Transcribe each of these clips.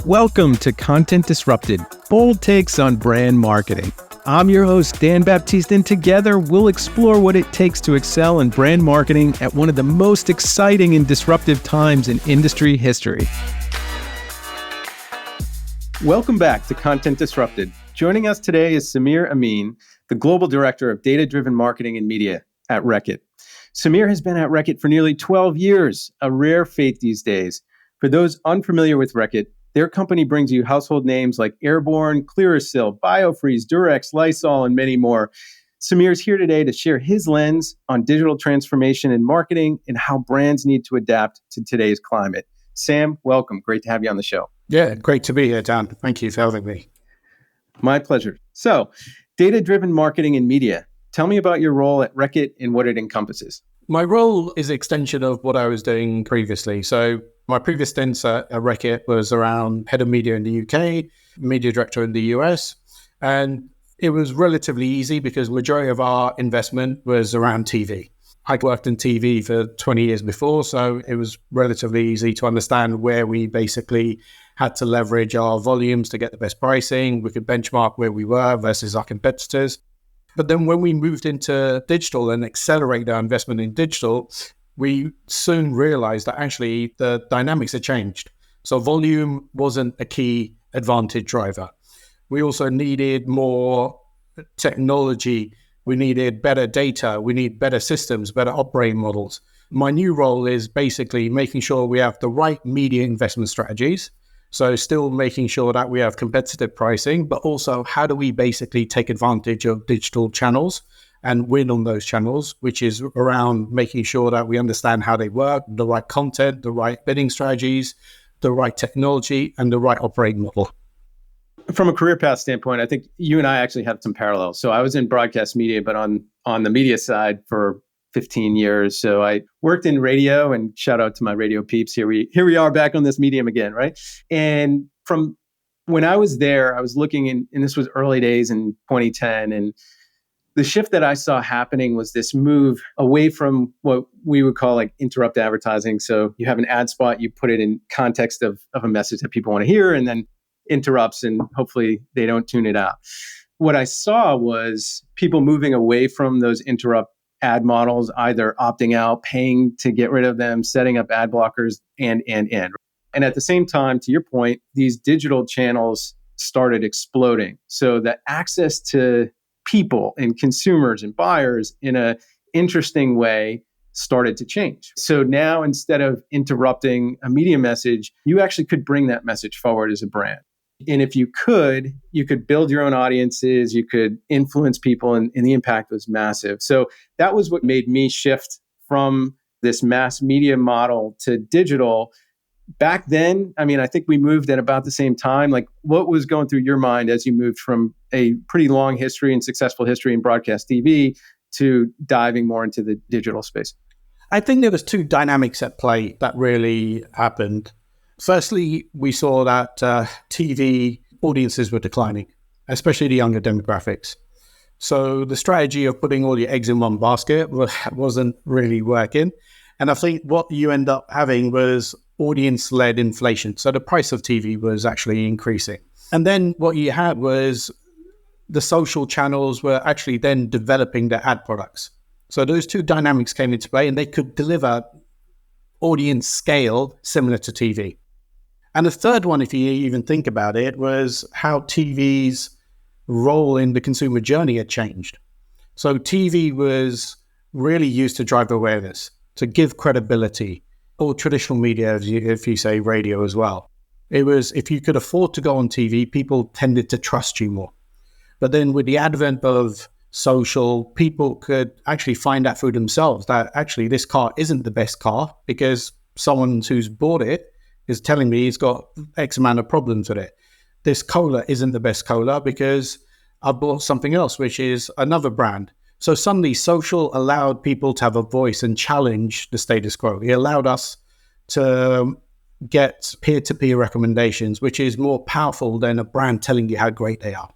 Welcome to Content Disrupted, bold takes on brand marketing. I'm your host, Dan Baptiste, and together we'll explore what it takes to excel in brand marketing at one of the most exciting and disruptive times in industry history. Welcome back to Content Disrupted. Joining us today is Amin, the Global Director of Data-Driven Marketing and Media at Reckitt. Samir has been at Reckitt for nearly 12 years, a rare feat these days. For those unfamiliar with Reckitt, their company brings you household names like Airborne, Clearasil, Biofreeze, Durex, Lysol, and many more. Samir is here today to share his lens on digital transformation and marketing and how brands need to adapt to today's climate. Sam, welcome. Great to have you on the show. Yeah, great to be here, Dan. Thank you for having me. My pleasure. So, data-driven marketing and media. Tell me about your role at Reckitt and what it encompasses. My role is an extension of what I was doing previously. So my previous stint at Reckitt was around head of media in the UK, media director in the US. And it was relatively easy because the majority of our investment was around TV. I worked in TV for 20 years before, so it was relatively easy to understand where we basically had to leverage our volumes to get the best pricing. We could benchmark where we were versus our competitors. But then when we moved into digital and accelerated our investment in digital, we soon realized that actually the dynamics had changed. So volume wasn't a key advantage driver. We also needed more technology. We needed better data. We need better systems, better operating models. My new role is basically making sure we have the right media investment strategies. So still making sure that we have competitive pricing, but also how do we basically take advantage of digital channels and win on those channels, which is around making sure that we understand how they work, the right content, the right bidding strategies, the right technology, and the right operating model. From a career path standpoint, I think you and I actually have some parallels. So I was in broadcast media, but on the media side for 15 years. So I worked in radio, and shout out to my radio peeps. Here we are back on this medium again, right? And from when I was there, I was looking and this was early days in 2010. And the shift that I saw happening was this move away from what we would call like interrupt advertising. So you have an ad spot, you put it in context of a message that people want to hear, and then interrupts, and hopefully they don't tune it out. What I saw was people moving away from those interrupt ad models, either opting out, paying to get rid of them, setting up ad blockers, and. And at the same time, to your point, these digital channels started exploding. So the access to people and consumers and buyers in a interesting way started to change. So now instead of interrupting a media message, you actually could bring that message forward as a brand. And if you could build your own audiences, you could influence people, and the impact was massive. So that was what made me shift from this mass media model to digital. Back then, I mean, I think we moved at about the same time. Like, what was going through your mind as you moved from a pretty long history and successful history in broadcast TV to diving more into the digital space? I think there was two dynamics at play that really happened. Firstly, we saw that TV audiences were declining, especially the younger demographics. So the strategy of putting all your eggs in one basket wasn't really working. And I think what you end up having was audience-led inflation. So the price of TV was actually increasing. And then what you had was the social channels were actually then developing their ad products. So those two dynamics came into play, and they could deliver audience scale similar to TV. And the third one, if you even think about it, was how TV's role in the consumer journey had changed. So TV was really used to drive awareness, to give credibility, or traditional media, if you say radio as well. It was, if you could afford to go on TV, people tended to trust you more. But then with the advent of social, people could actually find out for themselves that actually this car isn't the best car because someone who's bought it is telling me he's got X amount of problems with it. This cola isn't the best cola because I bought something else, which is another brand. So suddenly social allowed people to have a voice and challenge the status quo. It allowed us to get peer-to-peer recommendations, which is more powerful than a brand telling you how great they are.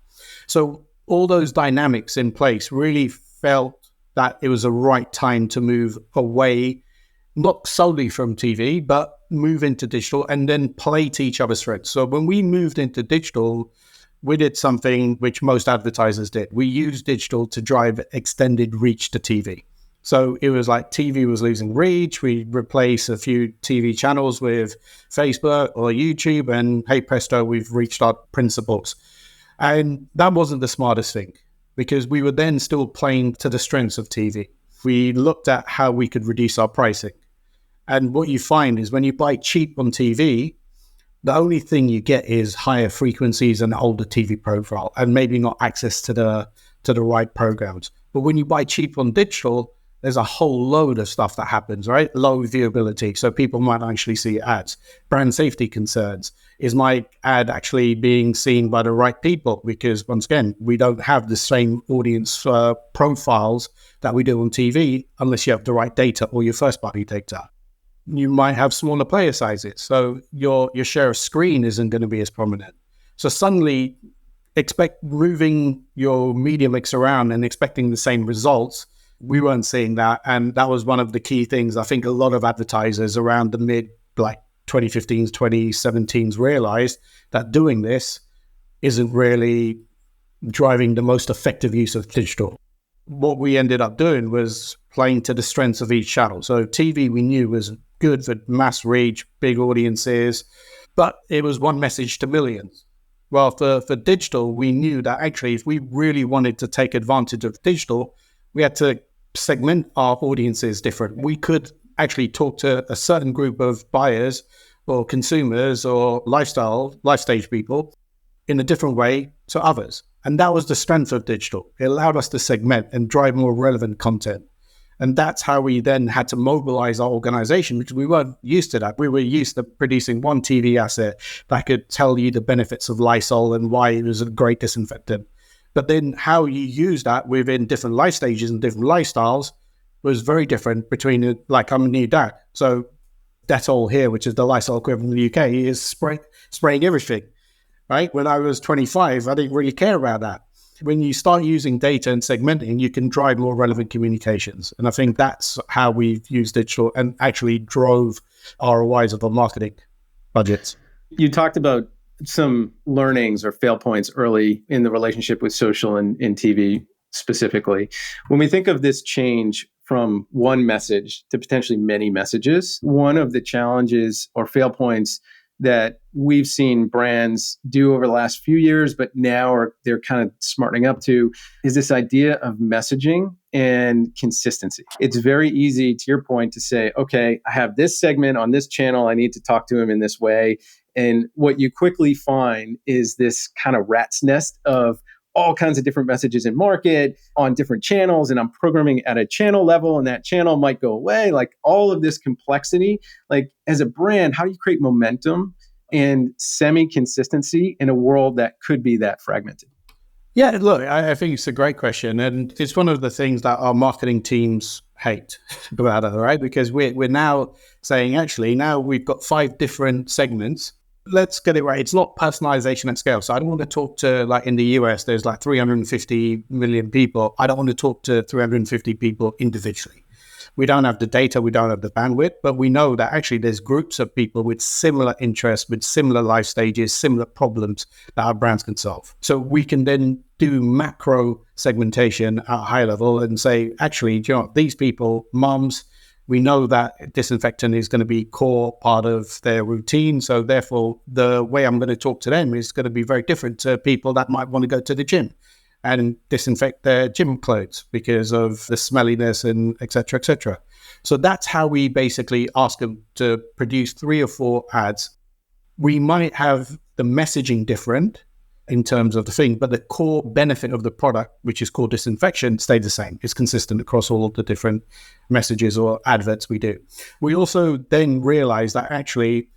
So all those dynamics in place really felt that it was the right time to move away not solely from TV, but move into digital and then play to each other's strengths. So when we moved into digital, we did something which most advertisers did. We used digital to drive extended reach to TV. So it was like TV was losing reach. We replaced a few TV channels with Facebook or YouTube, and hey presto, we've reached our principles. And that wasn't the smartest thing, because we were then still playing to the strengths of TV. We looked at how we could reduce our pricing. And what you find is when you buy cheap on TV, the only thing you get is higher frequencies and older TV profile, and maybe not access to the right programs. But when you buy cheap on digital, there's a whole load of stuff that happens, right? Low viewability, so people might actually see ads. Brand safety concerns. Is my ad actually being seen by the right people? Because once again, we don't have the same audience profiles that we do on TV unless you have the right data or your first-party data. You might have smaller player sizes, so your share of screen isn't going to be as prominent. So suddenly, expect moving your media mix around and expecting the same results. We weren't seeing that, and that was one of the key things I think a lot of advertisers around the mid 2015s, 2017s realized that doing this isn't really driving the most effective use of digital. What we ended up doing was playing to the strengths of each channel. So TV we knew was good for mass reach, big audiences, but it was one message to millions. Well, for digital, we knew that actually if we really wanted to take advantage of digital, we had to segment our audiences different. We could actually talk to a certain group of buyers or consumers or life stage people in a different way to others. And that was the strength of digital. It allowed us to segment and drive more relevant content. And that's how we then had to mobilize our organization, which we weren't used to that. We were used to producing one TV asset that could tell you the benefits of Lysol and why it was a great disinfectant. But then how you use that within different life stages and different lifestyles was very different between, like, I'm a new dad. So Dettol here, which is the Lysol equivalent in the UK, is spraying everything, right? When I was 25, I didn't really care about that. When you start using data and segmenting, you can drive more relevant communications. And I think that's how we've used digital and actually drove ROIs of our marketing budgets. You talked about some learnings or fail points early in the relationship with social and TV specifically. When we think of this change from one message to potentially many messages, one of the challenges or fail points that we've seen brands do over the last few years, but now they're kind of smartening up to, is this idea of messaging and consistency. It's very easy, to your point, to say, okay, I have this segment on this channel, I need to talk to him in this way. And what you quickly find is this kind of rat's nest of all kinds of different messages in market on different channels, and I'm programming at a channel level, and that channel might go away. Like all of this complexity, like as a brand, how do you create momentum and semi-consistency in a world that could be that fragmented? Yeah, look, I think it's a great question. And it's one of the things that our marketing teams hate about it, right? Because we're now saying, actually, now we've got 5 different segments. Let's get it right. It's not personalization at scale. So I don't want to talk to, like in the US, there's like 350 million people. I don't want to talk to 350 people individually. We don't have the data, we don't have the bandwidth, but we know that actually there's groups of people with similar interests, with similar life stages, similar problems that our brands can solve. So we can then do macro segmentation at a high level and say, actually, do you know, these people, moms, we know that disinfectant is going to be core part of their routine. So therefore, the way I'm going to talk to them is going to be very different to people that might want to go to the gym and disinfect their gym clothes because of the smelliness and et cetera, et cetera. So that's how we basically ask them to produce 3 or 4 ads. We might have the messaging different in terms of the thing, but the core benefit of the product, which is called disinfection, stayed the same. It's consistent across all of the different messages or adverts we do. We also then realize that actually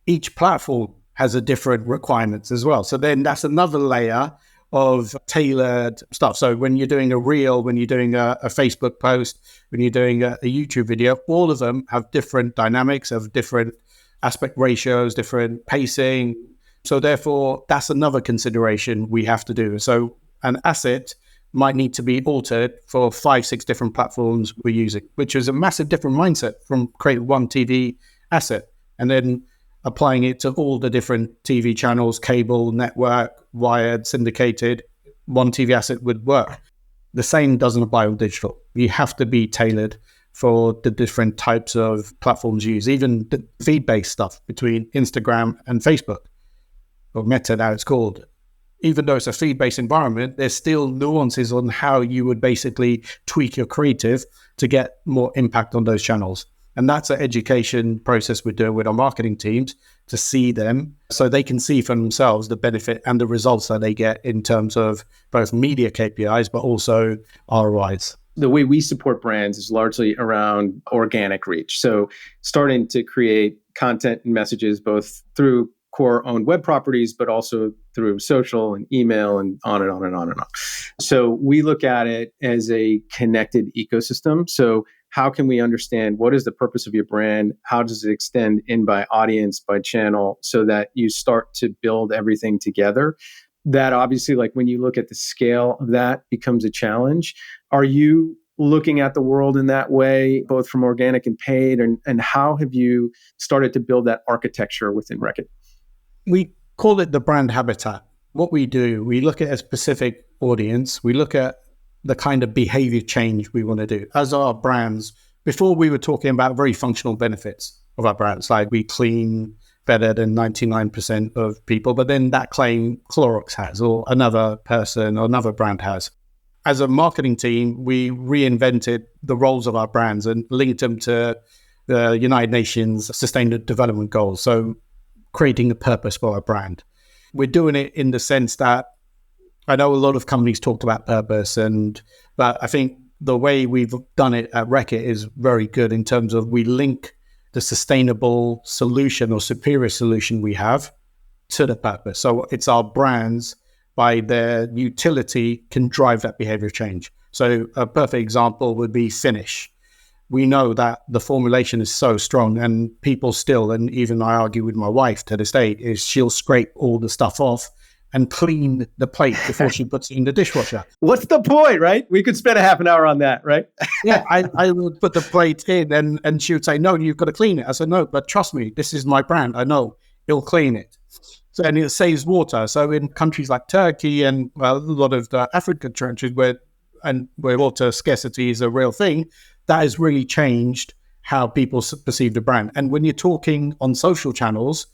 each platform has a different requirements as well. So then that's another layer of tailored stuff. So when you're doing a reel, when you're doing a Facebook post, when you're doing a YouTube video, all of them have different dynamics, have different aspect ratios, different pacing. So therefore, that's another consideration we have to do. So an asset might need to be altered for 5-6 different platforms we're using, which is a massive different mindset from creating one TV asset and then applying it to all the different TV channels, cable, network, wired, syndicated. One TV asset would work. The same doesn't apply with digital. You have to be tailored for the different types of platforms used, even the feed-based stuff between Instagram and Facebook, or Meta now it's called. Even though it's a feed-based environment, there's still nuances on how you would basically tweak your creative to get more impact on those channels. And that's an education process we're doing with our marketing teams to see them so they can see for themselves the benefit and the results that they get in terms of both media KPIs, but also ROIs. The way we support brands is largely around organic reach. So starting to create content and messages both through core owned web properties, but also through social and email and on and on and on and on. So we look at it as a connected ecosystem. So how can we understand what is the purpose of your brand? How does it extend in by audience, by channel, so that you start to build everything together? That obviously, like when you look at the scale of that, becomes a challenge. Are you looking at the world in that way, both from organic and paid? And how have you started to build that architecture within Reckitt? We call it the brand habitat. What we do, we look at a specific audience. We look at the kind of behavior change we want to do. As our brands, before we were talking about very functional benefits of our brands, like we clean better than 99% of people, but then that claim Clorox has, or another person or another brand has. As a marketing team, we reinvented the roles of our brands and linked them to the United Nations Sustainable Development Goals. So creating a purpose for our brand. We're doing it in the sense that I know a lot of companies talked about purpose, but I think the way we've done it at Reckitt is very good in terms of we link the sustainable solution or superior solution we have to the purpose. So it's our brands, by their utility, can drive that behavior change. So a perfect example would be Finish. We know that the formulation is so strong, and people still, and even I argue with my wife to this day, is she'll scrape all the stuff off and clean the plate before she puts it in the dishwasher. What's the point, right? We could spend a half an hour on that, right? Yeah, I would put the plate in and she would say, no, you've got to clean it. I said, no, but trust me, this is my brand. I know it'll clean it. So, and it saves water. So in countries like Turkey and a lot of the African countries where water scarcity is a real thing, that has really changed how people perceive the brand. And when you're talking on social channels,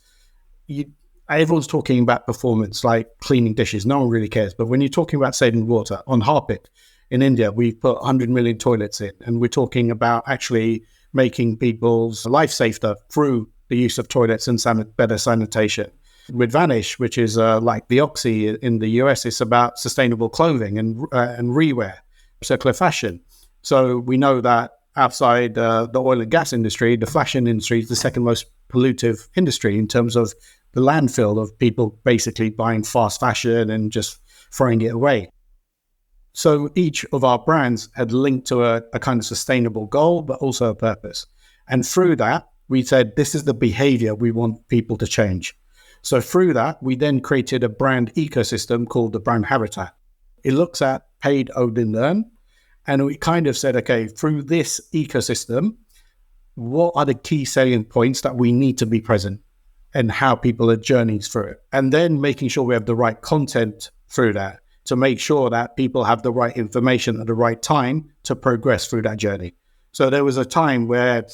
everyone's talking about performance, like cleaning dishes. No one really cares. But when you're talking about saving water, on Harpic in India, we've put 100 million toilets in. And we're talking about actually making people's life safer through the use of toilets and better sanitation. With Vanish, which is like the Oxy in the US, it's about sustainable clothing and rewear, circular fashion. So we know that outside the oil and gas industry, the fashion industry is the second most pollutive industry in terms of the landfill of people basically buying fast fashion and just throwing it away. So each of our brands had linked to a kind of sustainable goal, but also a purpose. And through that, we said, this is the behavior we want people to change. So through that, we then created a brand ecosystem called the brand habitat. It looks at paid, owned, and learn. And we kind of said, okay, through this ecosystem, what are the key salient points that we need to be present and how people are journeying through it? And then making sure we have the right content through that to make sure that people have the right information at the right time to progress through that journey. So there was a time where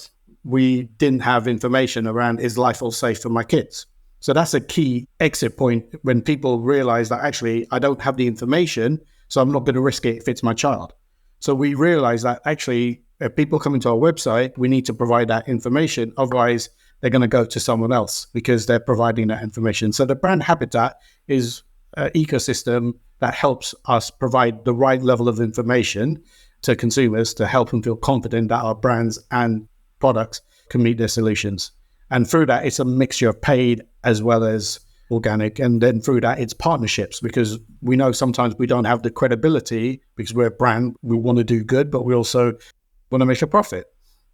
we didn't have information around, is Lysol safe for my kids? So that's a key exit point when people realize that actually I don't have the information, so I'm not going to risk it if it's my child. So we realize that actually if people come into our website, we need to provide that information. Otherwise, they're going to go to someone else because they're providing that information. So the brand habitat is an ecosystem that helps us provide the right level of information to consumers to help them feel confident that our brands and products can meet their solutions. And through that, it's a mixture of paid as well as organic. And then through that, it's partnerships, because we know sometimes we don't have the credibility because we're a brand. We want to do good, but we also want to make a profit.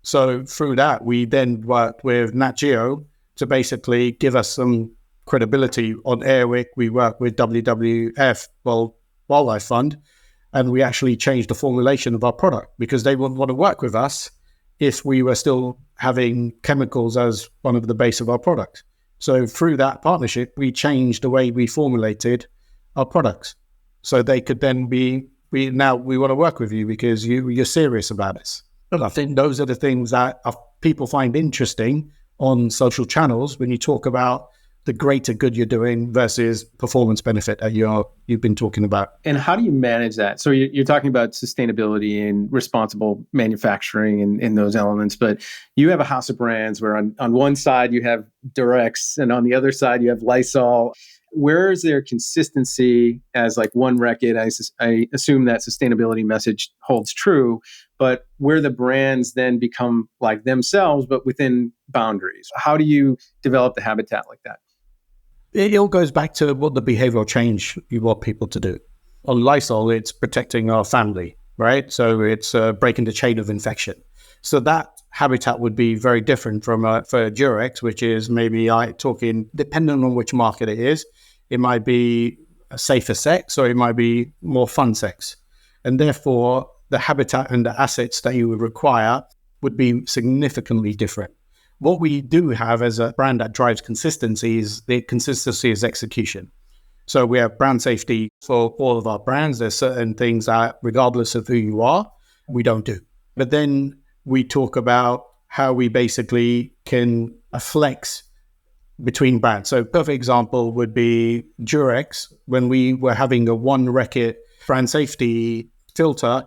So through that, we then worked with Nat Geo to basically give us some credibility on Airwick. We work with WWF, World Wildlife Fund, and we actually changed the formulation of our product because they wouldn't want to work with us if we were still having chemicals as one of the base of our product. So through that partnership, we changed the way we formulated our products. So they could then now we want to work with you because you're serious about this. And I think those are the things that people find interesting on social channels when you talk about the greater good you're doing versus performance benefit that you've been talking about. And how do you manage that? So you're talking about sustainability and responsible manufacturing and in those elements, but you have a house of brands where on one side you have Durex and on the other side you have Lysol. Where is there consistency as like one Reckitt? I assume that sustainability message holds true, but where the brands then become like themselves, but within boundaries. How do you develop the habitat like that? It all goes back to what the behavioral change you want people to do. On Lysol, it's protecting our family, right? So it's breaking the chain of infection. So that habitat would be very different from for Durex, which is maybe talking, depending on which market it is, it might be a safer sex or it might be more fun sex. And therefore, the habitat and the assets that you would require would be significantly different. What we do have as a brand that drives consistency is execution. So we have brand safety for all of our brands. There's certain things that, regardless of who you are, we don't do. But then we talk about how we basically can flex between brands. So perfect example would be Durex. When we were having a one Reckitt brand safety filter,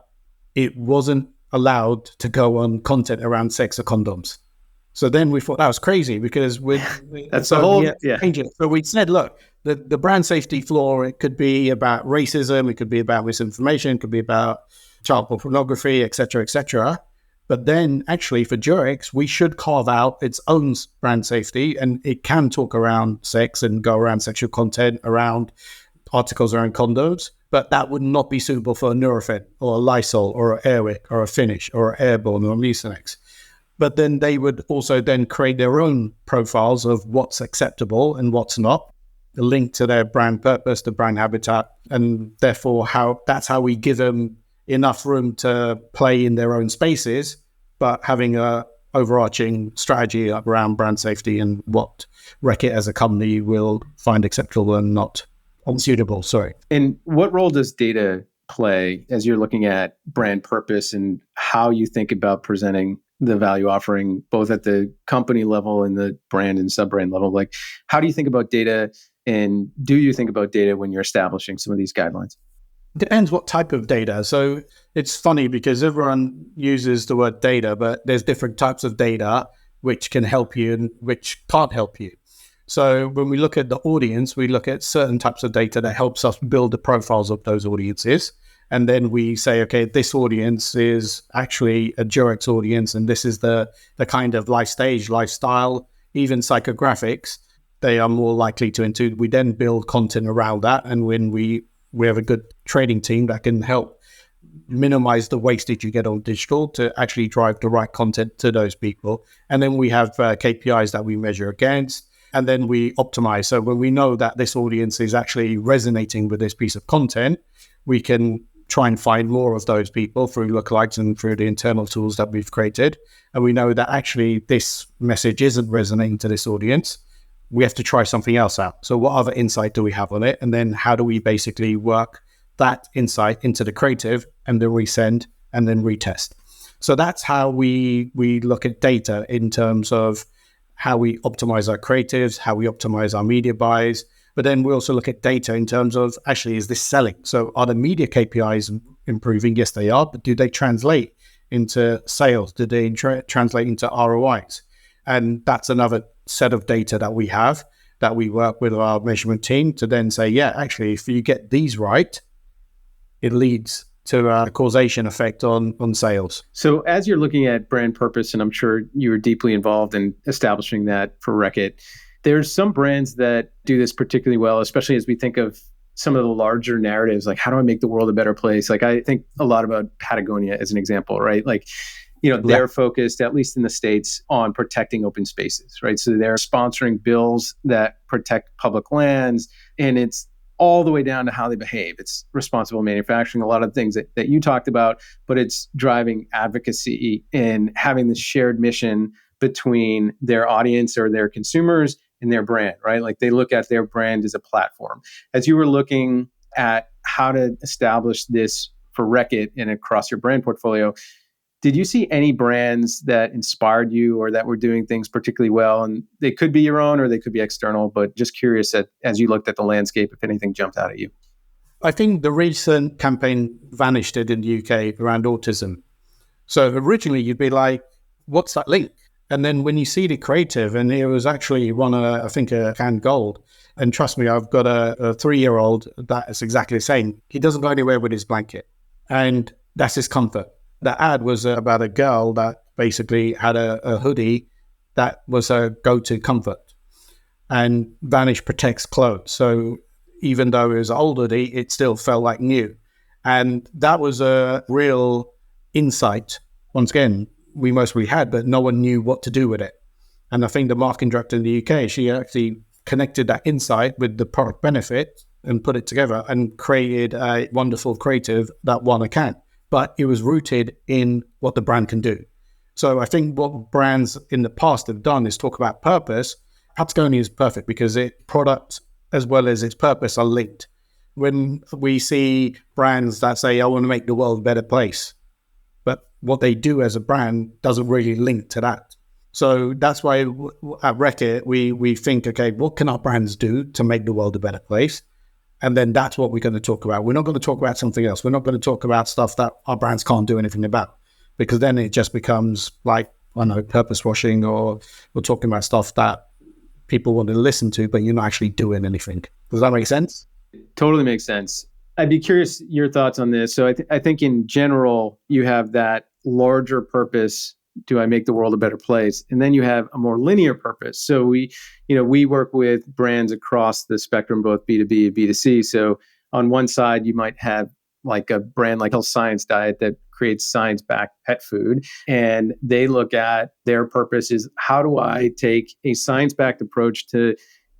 it wasn't allowed to go on content around sex or condoms. So then we thought that was crazy because that's the whole, change it. So we said, look, the brand safety flaw, it could be about racism, it could be about misinformation, it could be about child pornography, et cetera, et cetera. But then actually for Durex, we should carve out its own brand safety, and it can talk around sex and go around sexual content, around articles around condoms, but that would not be suitable for a Nurofen or a Lysol or an Airwick or a Finish or an Airborne or a Mucinex. But then they would also then create their own profiles of what's acceptable and what's not, linked to their brand purpose, the brand habitat, and therefore that's how we give them enough room to play in their own spaces, but having a overarching strategy around brand safety and what Reckitt as a company will find acceptable and not unsuitable. Sorry. And what role does data play as you're looking at brand purpose and how you think about presenting the value offering, both at the company level and the brand and sub-brand level? Like, how do you think about data, and do you think about data when you're establishing some of these guidelines? Depends what type of data. So it's funny because everyone uses the word data, but there's different types of data which can help you and which can't help you. So when we look at the audience, we look at certain types of data that helps us build the profiles of those audiences. And then we say, okay, this audience is actually a Durex audience, and this is the kind of life stage, lifestyle, even psychographics, they are more likely to include. We then build content around that. And when we have a good trading team that can help minimize the wastage you get on digital to actually drive the right content to those people. And then we have KPIs that we measure against, and then we optimize. So when we know that this audience is actually resonating with this piece of content, we can try and find more of those people through lookalikes and through the internal tools that we've created. And we know that actually this message isn't resonating to this audience. We have to try something else out. So what other insight do we have on it? And then how do we basically work that insight into the creative and then resend and then retest? So that's how we look at data in terms of how we optimize our creatives, how we optimize our media buys. But then we also look at data in terms of, actually, is this selling? So are the media KPIs improving? Yes, they are. But do they translate into sales? Do they translate into ROIs? And that's another set of data that we have that we work with our measurement team to then say, yeah, actually, if you get these right, it leads to a causation effect on sales. So as you're looking at brand purpose, and I'm sure you were deeply involved in establishing that for Reckitt, there's some brands that do this particularly well, especially as we think of some of the larger narratives, like how do I make the world a better place? Like I think a lot about Patagonia as an example, right? Like, they're focused, at least in the States, on protecting open spaces, right? So they're sponsoring bills that protect public lands, and it's all the way down to how they behave. It's responsible manufacturing, a lot of things that you talked about, but it's driving advocacy and having this shared mission between their audience or their consumers and their brand, right? Like they look at their brand as a platform. As you were looking at how to establish this for Reckitt and across your brand portfolio, did you see any brands that inspired you or that were doing things particularly well? And they could be your own or they could be external, but just curious as you looked at the landscape, if anything jumped out at you. I think the recent campaign Vanished did in the UK around autism. So originally you'd be like, what's that link? And then when you see the creative, and it was actually won, I think, a canned gold. And trust me, I've got a 3-year-old that is exactly the same. He doesn't go anywhere with his blanket. And that's his comfort. The ad was about a girl that basically had a hoodie that was a go-to comfort. And Vanish protects clothes. So even though it was an old hoodie, it still felt like new. And that was a real insight. Once again, we mostly had, but no one knew what to do with it. And I think the marketing director in the UK, she actually connected that insight with the product benefit and put it together and created a wonderful creative that won a can. But it was rooted in what the brand can do. So I think what brands in the past have done is talk about purpose. Patagonia is perfect because product as well as its purpose are linked. When we see brands that say, I want to make the world a better place, but what they do as a brand doesn't really link to that. So that's why at Reckitt, we think, okay, what can our brands do to make the world a better place? And then that's what we're going to talk about. We're not going to talk about something else. We're not going to talk about stuff that our brands can't do anything about, because then it just becomes like, I don't know, purpose washing, or we're talking about stuff that people want to listen to, but you're not actually doing anything. Does that make sense? Totally makes sense. I'd be curious your thoughts on this. So I think in general, you have that larger purpose. Do I make the world a better place? And then you have a more linear purpose. So we work with brands across the spectrum, both B2B and B2C. So on one side, you might have like a brand like Health Science Diet that creates science-backed pet food. And they look at their purpose is, how do I take a science-backed approach to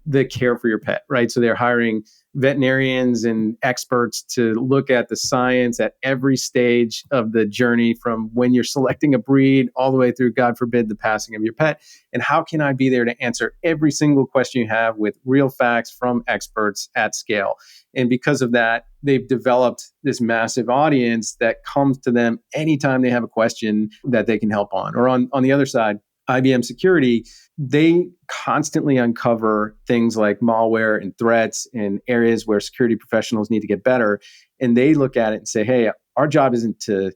the care for your pet, right? So they're hiring veterinarians and experts to look at the science at every stage of the journey, from when you're selecting a breed all the way through, God forbid, the passing of your pet. And how can I be there to answer every single question you have with real facts from experts at scale? And because of that, they've developed this massive audience that comes to them anytime they have a question that they can help on. Or on the other side, IBM Security, they constantly uncover things like malware and threats in areas where security professionals need to get better. And they look at it and say, hey, our job isn't to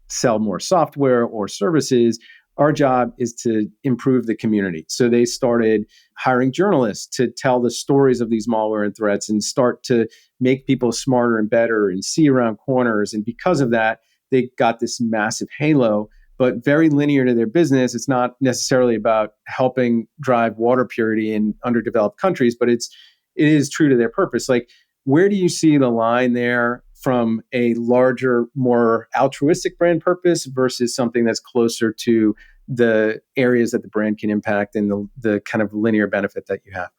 sell more software or services. Our job is to improve the community. So they started hiring journalists to tell the stories of these malware and threats and start to make people smarter and better and see around corners. And because of that, they got this massive halo, but very linear to their business. It's not necessarily about helping drive water purity in underdeveloped countries, but it is true to their purpose. Like, where do you see the line there from a larger, more altruistic brand purpose versus something that's closer to the areas that the brand can impact and the kind of linear benefit that you have?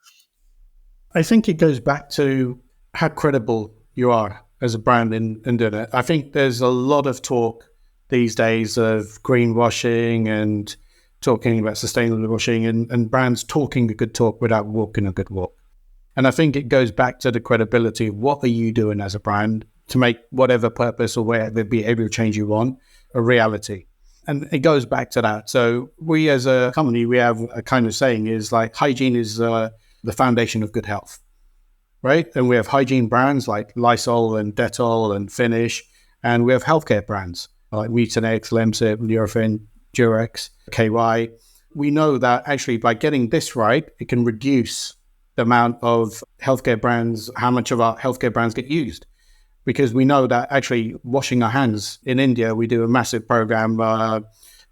I think it goes back to how credible you are as a brand in doing it. I think there's a lot of talk these days of greenwashing and talking about sustainable washing and brands talking a good talk without walking a good walk. And I think it goes back to the credibility of what are you doing as a brand to make whatever purpose or whatever behavioral change you want a reality. And it goes back to that. So we as a company, we have a kind of saying is like, hygiene is the foundation of good health, right? And we have hygiene brands like Lysol and Dettol and Finish, and we have healthcare brands like Mucinex, Lemsip, Nurofen, Durex, KY. We know that actually by getting this right, it can reduce the amount of healthcare brands, how much of our healthcare brands get used. Because we know that actually washing our hands in India, we do a massive program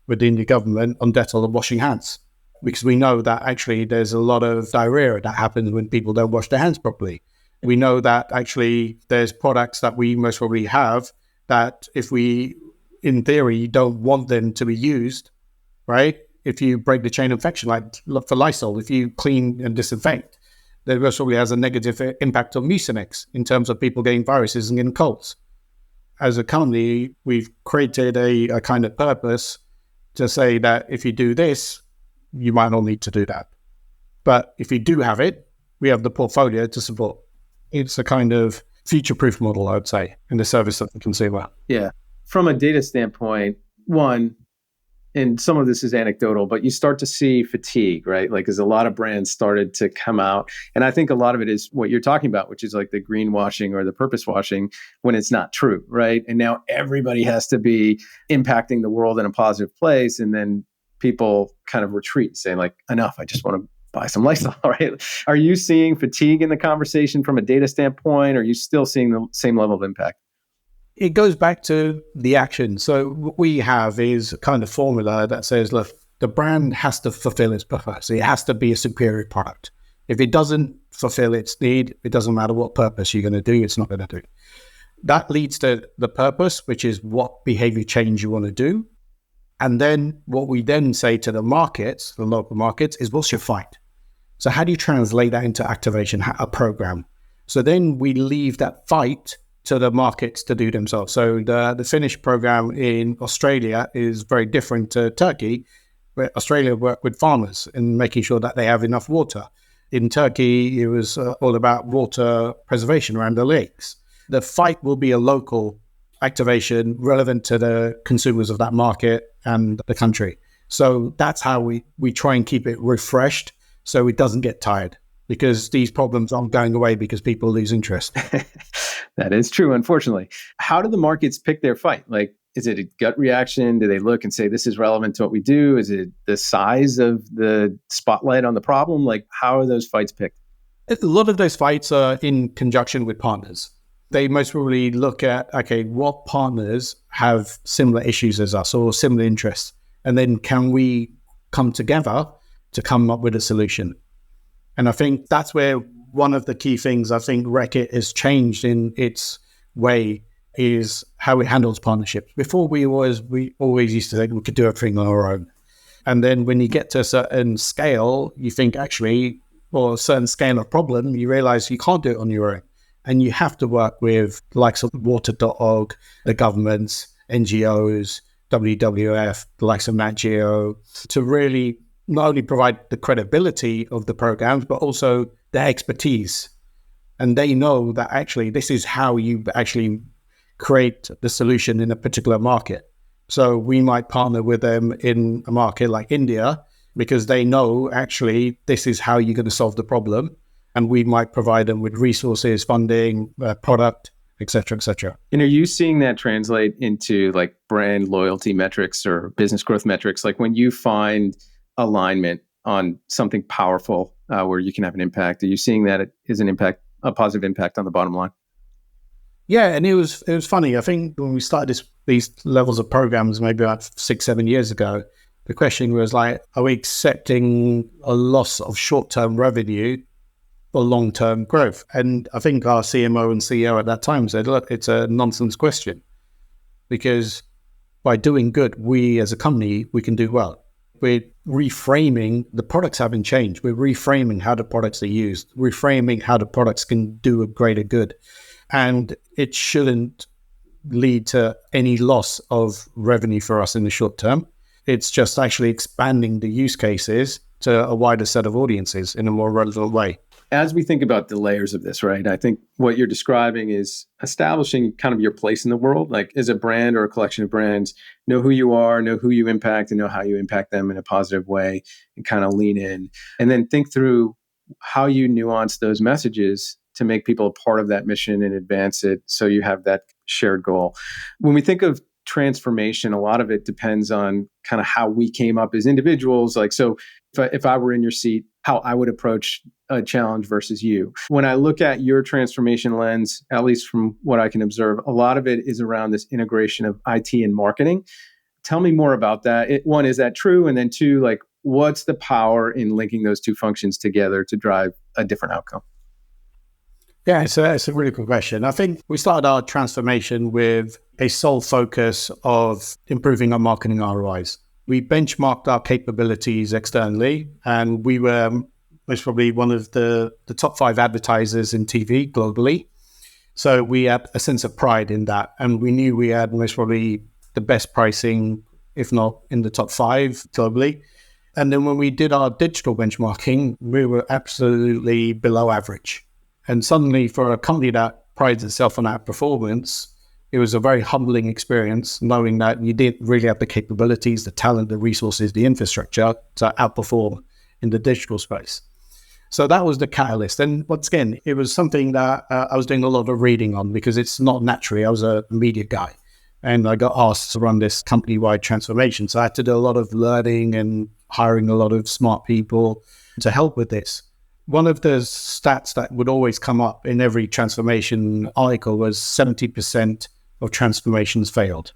with the Indian government on Dettol of washing hands. Because we know that actually there's a lot of diarrhea that happens when people don't wash their hands properly. We know that actually there's products that we most probably have that if we, in theory, don't want them to be used, right? If you break the chain of infection, like look for Lysol, if you clean and disinfect, that most probably has a negative impact on Mucinex in terms of people getting viruses and getting colds. As a company, we've created a kind of purpose to say that if you do this, you might not need to do that. But if you do have it, we have the portfolio to support. It's a kind of future-proof model, I would say, in the service of the consumer. Yeah. From a data standpoint, one, and some of this is anecdotal, but you start to see fatigue, right? Like, as a lot of brands started to come out. And I think a lot of it is what you're talking about, which is like the greenwashing or the purpose washing when it's not true, right? And now everybody has to be impacting the world in a positive place. And then people kind of retreat, saying like, enough, I just want to buy some Lysol, right? Are you seeing fatigue in the conversation from a data standpoint? Or are you still seeing the same level of impact? It goes back to the action. So what we have is a kind of formula that says, look, the brand has to fulfill its purpose. It has to be a superior product. If it doesn't fulfill its need, it doesn't matter what purpose you're going to do, it's not going to do. That leads to the purpose, which is what behavior change you want to do. And then what we then say to the markets, the local markets, is what's your fight? So how do you translate that into activation, a program? So then we leave that fight to the markets to do themselves. So the Finnish program in Australia is very different to Turkey, where Australia work with farmers in making sure that they have enough water. In Turkey, it was all about water preservation around the lakes. The fight will be a local activation relevant to the consumers of that market and the country. So that's how we try and keep it refreshed so it doesn't get tired, because these problems aren't going away because people lose interest. That is true, unfortunately. How do the markets pick their fight? Like, is it a gut reaction? Do they look and say, this is relevant to what we do? Is it the size of the spotlight on the problem? Like, how are those fights picked? A lot of those fights are in conjunction with partners. They most probably look at, okay, what partners have similar issues as us or similar interests? And then can we come together to come up with a solution? And I think that's where one of the key things I think Reckitt has changed in its way is how it handles partnerships. Before we always used to think we could do everything on our own. And then when you get to a certain scale, you think actually, or a certain scale of problem, you realize you can't do it on your own. And you have to work with the likes of water.org, the governments, NGOs, WWF, the likes of Nat Geo, to really not only provide the credibility of the programs, but also their expertise. And they know that actually this is how you actually create the solution in a particular market. So we might partner with them in a market like India because they know actually this is how you're going to solve the problem. And we might provide them with resources, funding, product, et cetera, et cetera. And are you seeing that translate into like brand loyalty metrics or business growth metrics? Like when you find alignment on something powerful where you can have an impact, are you seeing that it is a positive impact on the bottom line? Yeah, and it was funny. I think when we started these levels of programs, maybe about 6-7 years ago, the question was like, are we accepting a loss of short-term revenue for long-term growth? And I think our CMO and CEO at that time said, look, it's a nonsense question, because by doing good, we as a company, we can do well. We're reframing, the products haven't changed. We're reframing how the products are used, reframing how the products can do a greater good. And it shouldn't lead to any loss of revenue for us in the short term. It's just actually expanding the use cases to a wider set of audiences in a more relevant way. As we think about the layers of this, right, I think what you're describing is establishing kind of your place in the world, like as a brand or a collection of brands, know who you are, know who you impact, and know how you impact them in a positive way, and kind of lean in. And then think through how you nuance those messages to make people a part of that mission and advance it so you have that shared goal. When we think of transformation, a lot of it depends on kind of how we came up as individuals. Like, so if I were in your seat, how I would approach a challenge versus you. When I look at your transformation lens, at least from what I can observe, a lot of it is around this integration of IT and marketing. Tell me more about that. One, is that true? And then two, like, what's the power in linking those two functions together to drive a different outcome? Yeah, it's a really good question. I think we started our transformation with a sole focus of improving our marketing ROIs. We benchmarked our capabilities externally, and we were most probably one of the top 5 advertisers in TV globally. So we had a sense of pride in that. And we knew we had most probably the best pricing, if not in the top 5 globally. And then when we did our digital benchmarking, we were absolutely below average. And suddenly for a company that prides itself on that performance, it was a very humbling experience knowing that you didn't really have the capabilities, the talent, the resources, the infrastructure to outperform in the digital space. So that was the catalyst. And once again, it was something that I was doing a lot of reading on because it's not naturally. I was a media guy and I got asked to run this company-wide transformation. So I had to do a lot of learning and hiring a lot of smart people to help with this. One of the stats that would always come up in every transformation article was 70% of transformations failed.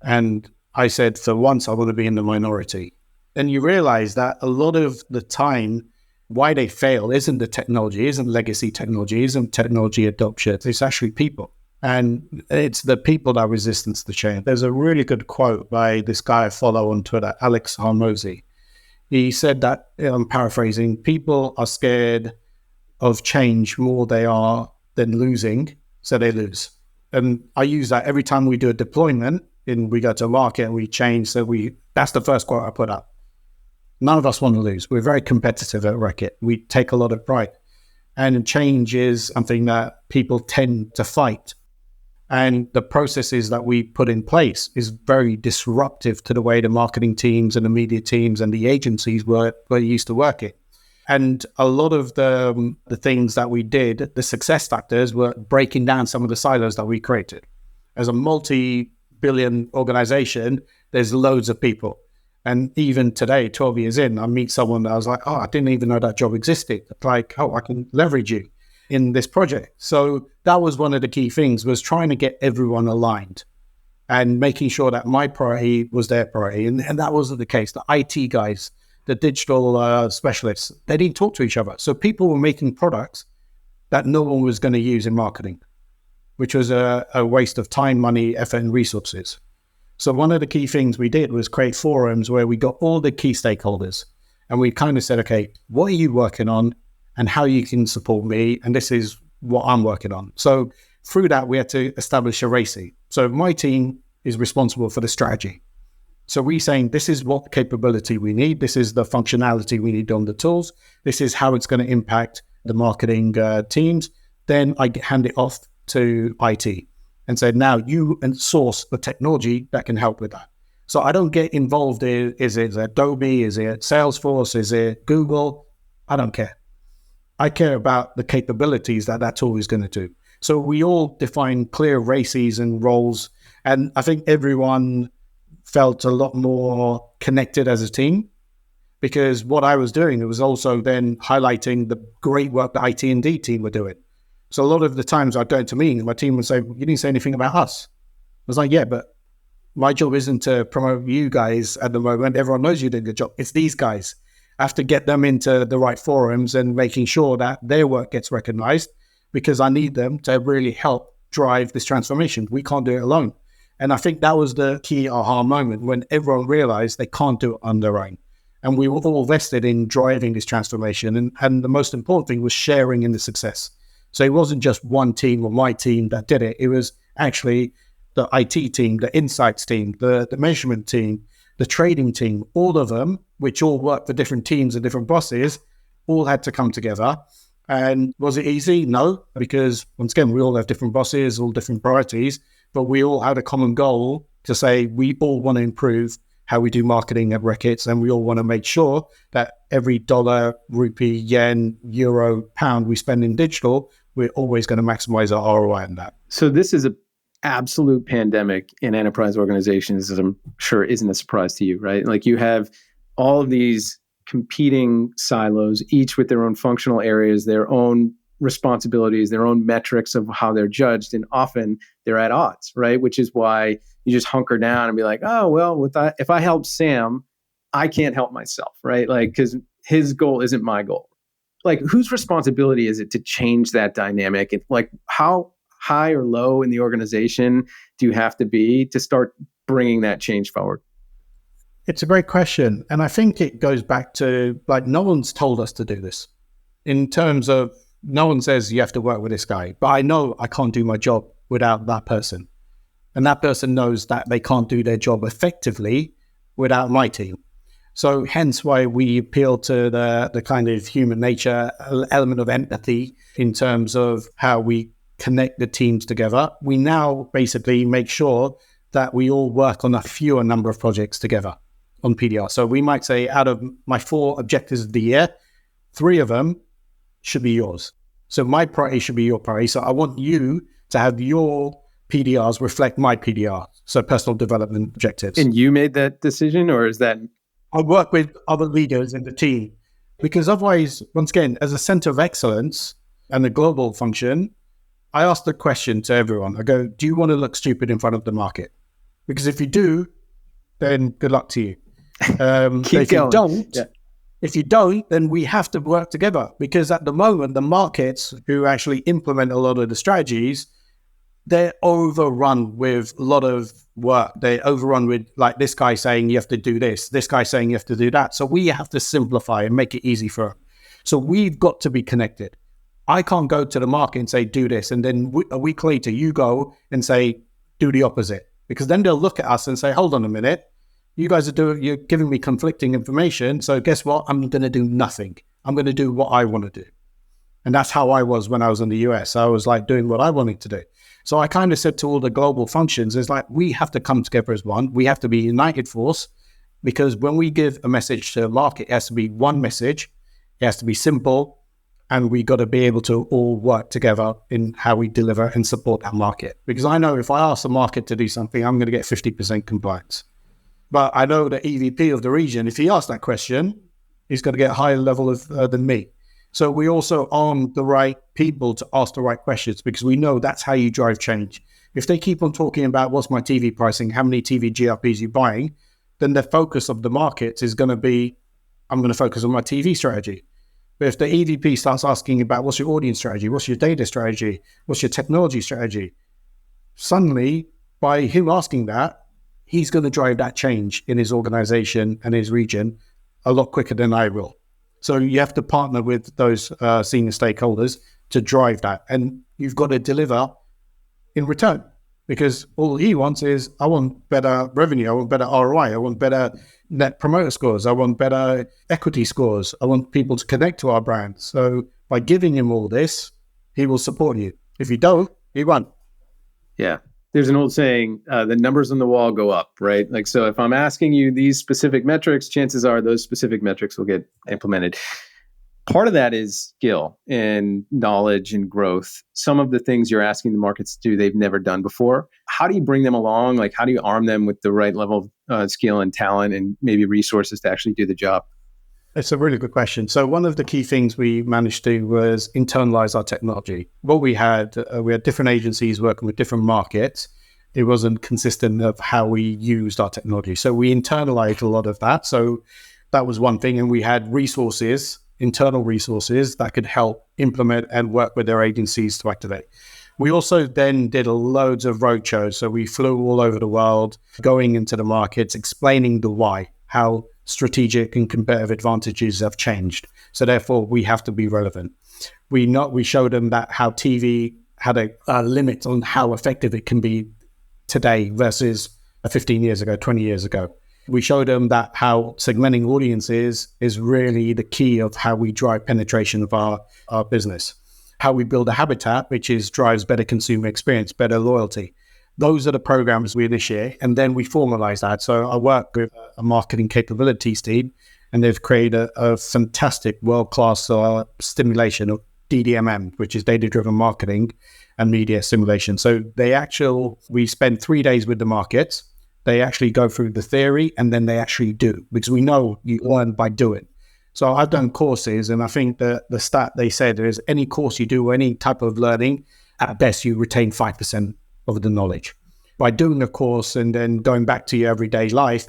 And I said, for once, I want to be in the minority. And you realize that a lot of the time, why they fail isn't the technology, isn't legacy technology, isn't technology adoption. It's actually people. And it's the people that resistance to change. There's a really good quote by this guy I follow on Twitter, Alex Hormozy. He said that, I'm paraphrasing, people are scared of change more they are than losing, so they lose. And I use that every time we do a deployment and we go to market and we change. So that's the first quote I put up. None of us want to lose. We're very competitive at Reckitt. We take a lot of pride. And change is something that people tend to fight. And the processes that we put in place is very disruptive to the way the marketing teams and the media teams and the agencies were used to working. And a lot of the things that we did, the success factors, were breaking down some of the silos that we created. As a multi-billion organization, there's loads of people. And even today, 12 years in, I meet someone that I was like, oh, I didn't even know that job existed. Like, oh, I can leverage you in this project. So that was one of the key things, was trying to get everyone aligned and making sure that my priority was their priority. And that wasn't the case. The IT guys, the digital specialists, they didn't talk to each other. So people were making products that no one was going to use in marketing, which was a waste of time, money, effort, and resources. So one of the key things we did was create forums where we got all the key stakeholders and we kind of said, okay, what are you working on and how you can support me? And this is what I'm working on. So through that, we had to establish a RACI. So my team is responsible for the strategy. So we're saying, this is what capability we need. This is the functionality we need on the tools. This is how it's going to impact the marketing teams. Then I hand it off to IT and say, now you source the technology that can help with that. So I don't get involved in, is it Adobe? Is it Salesforce? Is it Google? I don't care. I care about the capabilities that tool is going to do. So we all define clear RACIs and roles. And I think everyone felt a lot more connected as a team, because what I was doing, it was also then highlighting the great work the IT&D team were doing. So a lot of the times I'd go to meetings, my team would say, you didn't say anything about us. I was like, yeah, but my job isn't to promote you guys at the moment. Everyone knows you're doing a good job. It's these guys. I have to get them into the right forums and making sure that their work gets recognized, because I need them to really help drive this transformation. We can't do it alone. And I think that was the key aha moment, when everyone realized they can't do it on their own. And we were all vested in driving this transformation. And the most important thing was sharing in the success. So it wasn't just one team or my team that did it. It was actually the IT team, the insights team, the measurement team, the trading team, all of them, which all work for different teams and different bosses, all had to come together. And was it easy? No, because once again, we all have different bosses, all different priorities, but we all had a common goal to say we all want to improve how we do marketing at Reckitt, and we all want to make sure that every dollar, rupee, yen, euro, pound we spend in digital, we're always going to maximize our ROI on that. So this is an absolute pandemic in enterprise organizations, as I'm sure isn't a surprise to you, right? Like, you have all of these competing silos, each with their own functional areas, their own responsibilities, their own metrics of how they're judged, and often they're at odds, right? Which is why you just hunker down and be like, oh, well, if I help Sam, I can't help myself, right? Like, because his goal isn't my goal. Like, whose responsibility is it to change that dynamic? And like, how high or low in the organization do you have to be to start bringing that change forward? It's a great question. And I think it goes back to, like, no one's told us to do this. In terms of, no one says you have to work with this guy, but I know I can't do my job without that person. And that person knows that they can't do their job effectively without my team. So hence why we appeal to the kind of human nature element of empathy in terms of how we connect the teams together. We now basically make sure that we all work on a fewer number of projects together on PDR. So we might say, out of my 4 objectives of the year, 3 of them should be yours. So my priority should be your priority. So I want you to have your PDRs reflect my PDR. So personal development objectives. And you made that decision, or is that? I work with other leaders in the team, because otherwise, once again, as a center of excellence and a global function, I ask the question to everyone. I go, do you want to look stupid in front of the market? Because if you do, then good luck to you. Keep going. If you don't, then we have to work together, because at the moment, the markets who actually implement a lot of the strategies, they're overrun with a lot of work. They're overrun with, like, this guy saying you have to do this guy saying you have to do that. So we have to simplify and make it easy for them. So we've got to be connected. I can't go to the market and say, do this. And then a week later, you go and say, do the opposite. Because then they'll look at us and say, hold on a minute. You guys you're giving me conflicting information. So guess what? I'm going to do nothing. I'm going to do what I want to do. And that's how I was when I was in the US. I was like doing what I wanted to do. So I kind of said to all the global functions, it's like, we have to come together as one. We have to be a united force, because when we give a message to the market, it has to be one message. It has to be simple. And we got to be able to all work together in how we deliver and support that market. Because I know if I ask the market to do something, I'm going to get 50% compliance. But I know the EVP of the region, if he asks that question, he's going to get a higher level of than me. So we also arm the right people to ask the right questions, because we know that's how you drive change. If they keep on talking about what's my TV pricing, how many TV GRPs you're buying, then the focus of the market is going to be, I'm going to focus on my TV strategy. But if the EVP starts asking about what's your audience strategy, what's your data strategy, what's your technology strategy, suddenly by him asking that, he's going to drive that change in his organization and his region a lot quicker than I will. So you have to partner with those senior stakeholders to drive that. And you've got to deliver in return, because all he wants is, I want better revenue, I want better ROI, I want better net promoter scores, I want better equity scores, I want people to connect to our brand. So by giving him all this, he will support you. If you don't, he won't. Yeah. There's an old saying, the numbers on the wall go up, right? Like, so if I'm asking you these specific metrics, chances are those specific metrics will get implemented. Part of that is skill and knowledge and growth. Some of the things you're asking the markets to do, they've never done before. How do you bring them along? Like, how do you arm them with the right level of skill and talent and maybe resources to actually do the job? It's a really good question. So one of the key things we managed to do was internalize our technology. What we had different agencies working with different markets. It wasn't consistent of how we used our technology. So we internalized a lot of that. So that was one thing. And we had resources, internal resources that could help implement and work with their agencies to activate. We also then did loads of roadshows. So we flew all over the world, going into the markets, explaining the why, how strategic and competitive advantages have changed. So therefore, we have to be relevant. We showed them that how TV had a limit on how effective it can be today versus 15 years ago, 20 years ago. We showed them that how segmenting audiences is really the key of how we drive penetration of our business. How we build a habitat, which drives better consumer experience, better loyalty. Those are the programs we initiate, and then we formalize that. So I work with a marketing capabilities team, and they've created a fantastic world-class stimulation of DDMM, which is data-driven marketing and media simulation. So we spend 3 days with the markets. They actually go through the theory, and then they actually do, because we know you learn by doing. So I've done courses, and I think that the stat they said is any course you do, any type of learning, at best you retain 5% of the knowledge. By doing a course and then going back to your everyday life,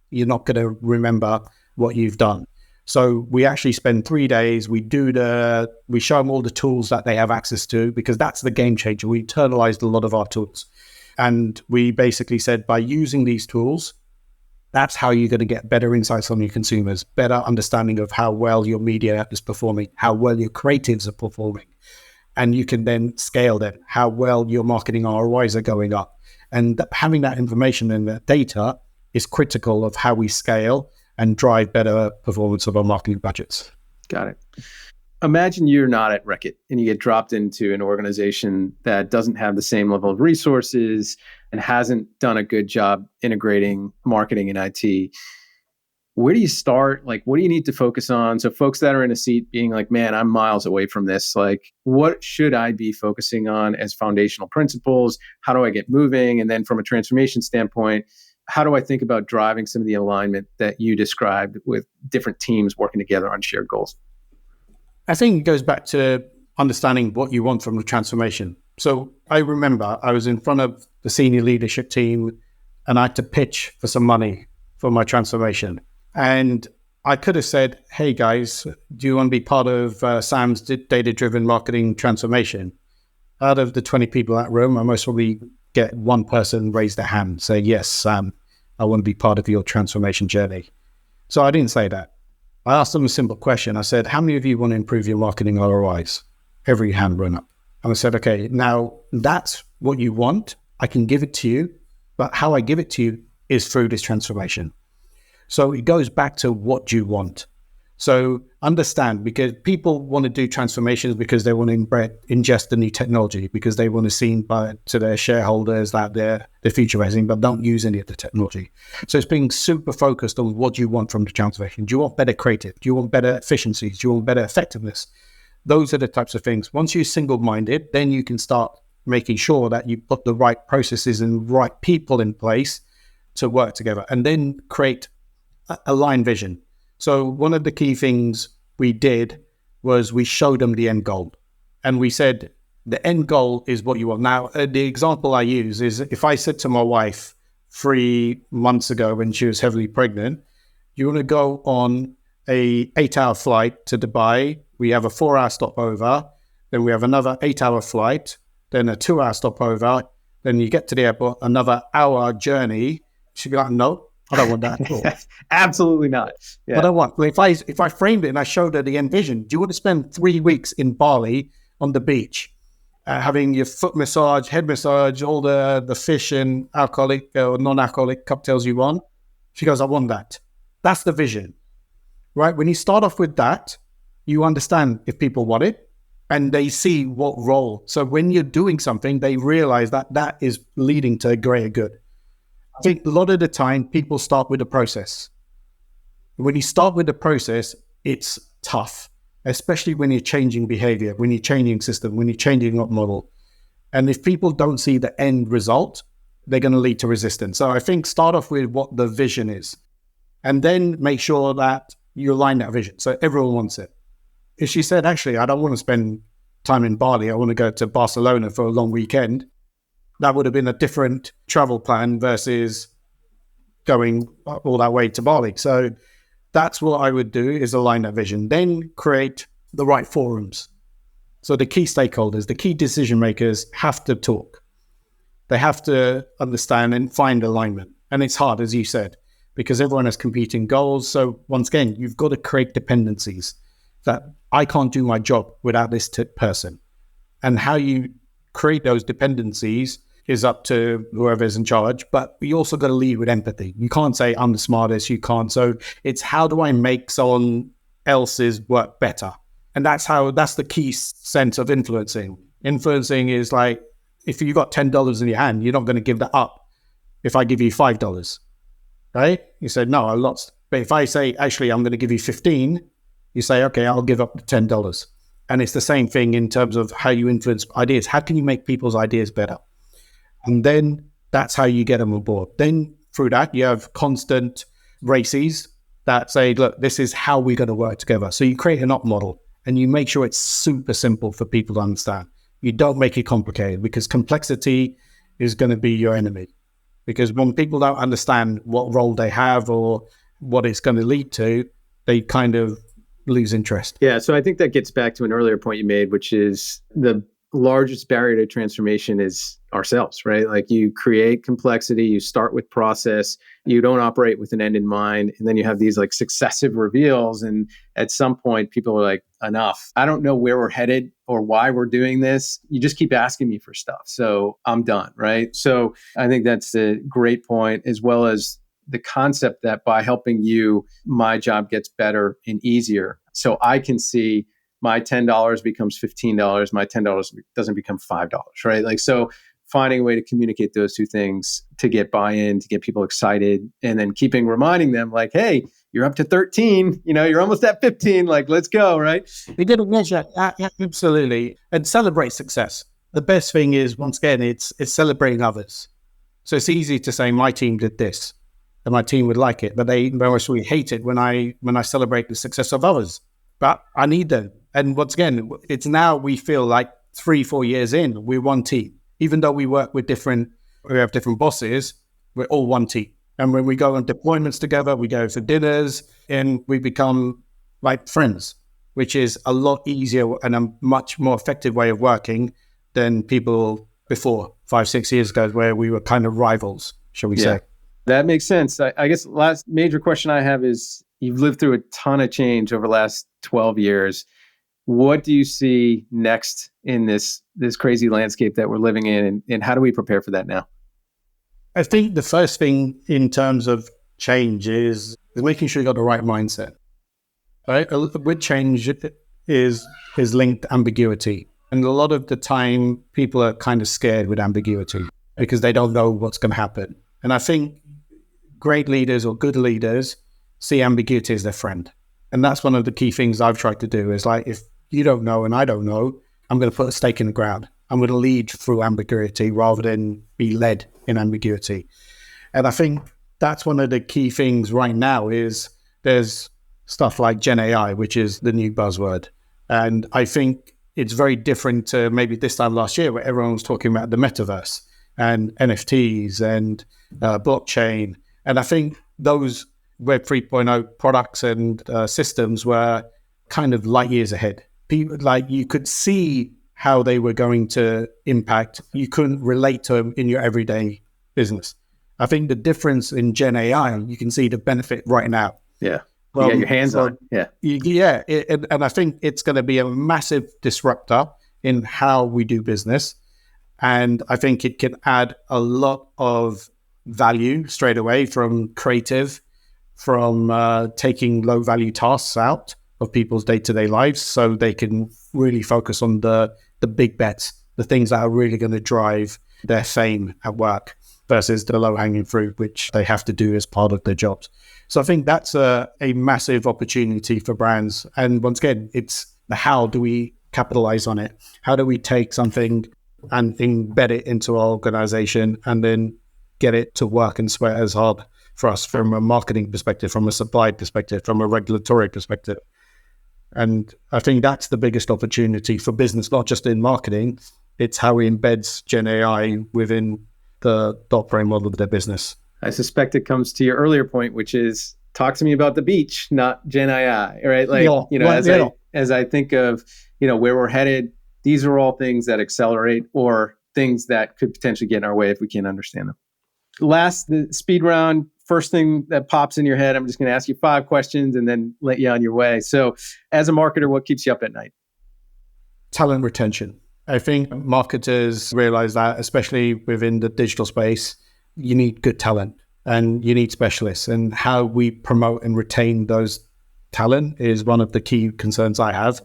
you're not going to remember what you've done. So we actually spend 3 days. We show them all the tools that they have access to, because that's the game changer. We internalized a lot of our tools. And we basically said, by using these tools, That's how you're going to get better insights on your consumers, better understanding of how well your media is performing, how well your creatives are performing. And you can then scale them, how well your marketing ROIs are going up. And having that information and that data is critical of how we scale and drive better performance of our marketing budgets. Got it. Imagine you're not at Reckitt and you get dropped into an organization that doesn't have the same level of resources and hasn't done a good job integrating marketing and IT. Where do you start? Like, what do you need to focus on? So folks that are in a seat being like, man, I'm miles away from this. Like, what should I be focusing on as foundational principles? How do I get moving? And then from a transformation standpoint, how do I think about driving some of the alignment that you described with different teams working together on shared goals? I think it goes back to understanding what you want from the transformation. So I remember I was in front of the senior leadership team and I had to pitch for some money for my transformation. And I could have said, hey guys, do you want to be part of Sam's data-driven marketing transformation? Out of the 20 people in that room, I most probably get one person raise their hand, say, yes, Sam, I want to be part of your transformation journey. So I didn't say that. I asked them a simple question. I said, how many of you want to improve your marketing ROIs? Every hand went up. And I said, okay, now that's what you want. I can give it to you, but how I give it to you is through this transformation. So it goes back to what you want. So understand, because people want to do transformations because they want to ingest the new technology, because they want to see to their shareholders that they're futurizing, but don't use any of the technology. So it's being super focused on what you want from the transformation. Do you want better creative? Do you want better efficiencies? Do you want better effectiveness? Those are the types of things. Once you're single-minded, then you can start making sure that you put the right processes and right people in place to work together, and then create a line vision. So one of the key things we did was we showed them the end goal. And we said, the end goal is what you want. Now, the example I use is if I said to my wife 3 months ago when she was heavily pregnant, you want to go on a 8-hour flight to Dubai. We have a 4-hour stopover. Then we have another 8-hour flight, then a 2-hour stopover. Then you get to the airport, another hour journey. She'd be like, no. I don't want that at all. Absolutely not. Yeah. What I want, if I framed it and I showed her the end vision, do you want to spend 3 weeks in Bali on the beach, having your foot massage, head massage, all the fish and alcoholic or non-alcoholic cocktails you want? She goes, I want that. That's the vision, right? When you start off with that, you understand if people want it and they see what role. So when you're doing something, they realize that that is leading to a greater good. I think a lot of the time people start with the process. When you start with the process, it's tough, especially when you're changing behavior, when you're changing system, when you're changing up model. And if people don't see the end result, they're going to lead to resistance. So I think start off with what the vision is, and then make sure that you align that vision. So everyone wants it. If she said, actually, I don't want to spend time in Bali, I want to go to Barcelona for a long weekend, that would have been a different travel plan versus going all that way to Bali. So that's what I would do, is align that vision. Then create the right forums. So the key stakeholders, the key decision makers have to talk. They have to understand and find alignment. And it's hard, as you said, because everyone has competing goals. So once again, you've got to create dependencies that I can't do my job without this person. And how you create those dependencies is up to whoever's in charge, but you also got to lead with empathy. You can't say, I'm the smartest, you can't. So it's how do I make someone else's work better? And that's the key sense of influencing. Influencing is like, if you got $10 in your hand, you're not going to give that up if I give you $5, right? You say, no, I lost. But if I say, actually, I'm going to give you 15, you say, okay, I'll give up the $10. And it's the same thing in terms of how you influence ideas. How can you make people's ideas better? And then that's how you get them on board. Then through that, you have constant races that say, look, this is how we're going to work together. So you create an op model and you make sure it's super simple for people to understand. You don't make it complicated, because complexity is going to be your enemy. Because when people don't understand what role they have or what it's going to lead to, they kind of lose interest. Yeah. So I think that gets back to an earlier point you made, which is the largest barrier to transformation is ourselves, right? Like you create complexity, you start with process, you don't operate with an end in mind, and then you have these like successive reveals. And at some point, people are like, enough. I don't know where we're headed or why we're doing this. You just keep asking me for stuff. So I'm done, right? So I think that's a great point, as well as the concept that by helping you, my job gets better and easier. So I can see my $10 becomes $15, my $10 doesn't become $5, right? Like, so finding a way to communicate those two things to get buy-in, to get people excited, and then reminding them like, hey, you're up to 13, you're almost at 15, like, let's go, right? We did a measure, absolutely, and celebrate success. The best thing is, once again, it's celebrating others. So it's easy to say my team did this and my team would like it, but they mostly hate it when I celebrate the success of others. But I need them. And once again, it's now we feel like 3-4 years in, we're one team. Even though we have different bosses, we're all one team. And when we go on deployments together, we go for dinners and we become like friends, which is a lot easier and a much more effective way of working than people before 5-6 years ago, where we were kind of rivals, shall we say. That makes sense. I guess last major question I have is, you've lived through a ton of change over the last 12 years. What do you see next in this crazy landscape that we're living in, and how do we prepare for that now? I think the first thing in terms of change is making sure you got the right mindset. Right? With change is linked ambiguity. And a lot of the time, people are kind of scared with ambiguity because they don't know what's going to happen. And I think great leaders or good leaders see ambiguity as their friend. And that's one of the key things I've tried to do is, like, if you don't know and I don't know, I'm going to put a stake in the ground. I'm going to lead through ambiguity rather than be led in ambiguity. And I think that's one of the key things right now is there's stuff like Gen AI, which is the new buzzword. And I think it's very different to maybe this time last year where everyone was talking about the metaverse and NFTs and blockchain. And I think those Web 3.0 products and systems were kind of light years ahead. People, like, you could see how they were going to impact. You couldn't relate to them in your everyday business. I think the difference in Gen AI, you can see the benefit right now. Yeah. You get your hands on. Yeah. And I think it's going to be a massive disruptor in how we do business. And I think it can add a lot of value straight away from creative, from taking low value tasks out of people's day-to-day lives so they can really focus on the big bets, the things that are really going to drive their fame at work versus the low-hanging fruit, which they have to do as part of their jobs. So I think that's a massive opportunity for brands. And once again, it's how do we capitalize on it? How do we take something and embed it into our organization and then get it to work and sweat as hard for us from a marketing perspective, from a supply perspective, from a regulatory perspective? And I think that's the biggest opportunity for business, not just in marketing. It's how we embed Gen AI within the operating model of their business. I suspect it comes to your earlier point, which is talk to me about the beach, not Gen AI, right? Like, as I think of, where we're headed, these are all things that accelerate or things that could potentially get in our way if we can't understand them. Last, the speed round, first thing that pops in your head, I'm just going to ask you 5 questions and then let you on your way. So as a marketer, what keeps you up at night? Talent retention. I think marketers realize that, especially within the digital space, you need good talent and you need specialists. And how we promote and retain those talent is one of the key concerns I have,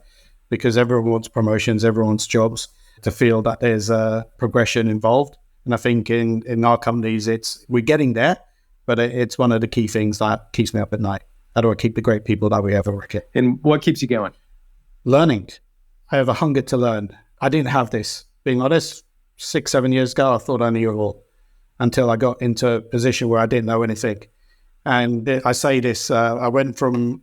because everyone wants promotions, everyone wants jobs, to feel that there's a progression involved. And I think in our companies, we're getting there, but it's one of the key things that keeps me up at night. How do I keep the great people that we have at Reckitt? And what keeps you going? Learning. I have a hunger to learn. I didn't have this. Being honest, 6-7 years ago, I thought I knew it all until I got into a position where I didn't know anything. And I say this, I went from,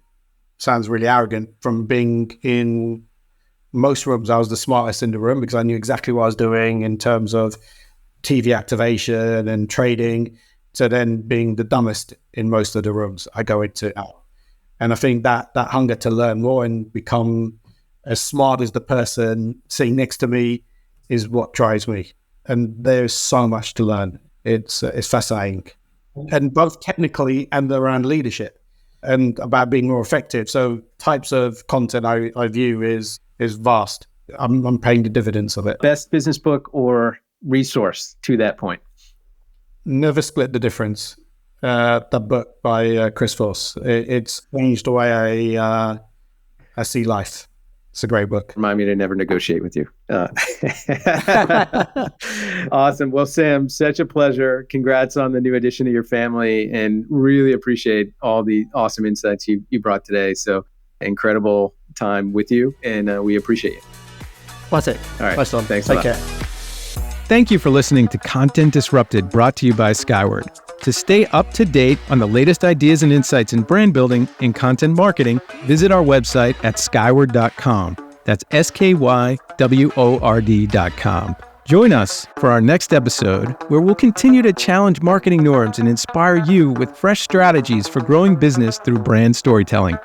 sounds really arrogant, from being in most rooms, I was the smartest in the room because I knew exactly what I was doing in terms of TV activation and trading, to then being the dumbest in most of the rooms I go into now. And I think that hunger to learn more and become as smart as the person sitting next to me is what drives me. And there's so much to learn. It's fascinating. And both technically and around leadership and about being more effective. So types of content I view is vast. I'm paying the dividends of it. Best business book or resource to that point? Never split the difference. That book by Chris Voss. It's changed the way I see life. It's a great book. Remind me to never negotiate with you. Awesome. Well, Sam, such a pleasure. Congrats on the new addition to your family, and really appreciate all the awesome insights you brought today. So incredible time with you, and we appreciate you. That's it. All right. Nice one. Thanks. Take care. Thank you for listening to Content Disrupted, brought to you by Skyward. To stay up to date on the latest ideas and insights in brand building and content marketing, visit our website at skyward.com. That's skyword.com. Join us for our next episode, where we'll continue to challenge marketing norms and inspire you with fresh strategies for growing business through brand storytelling.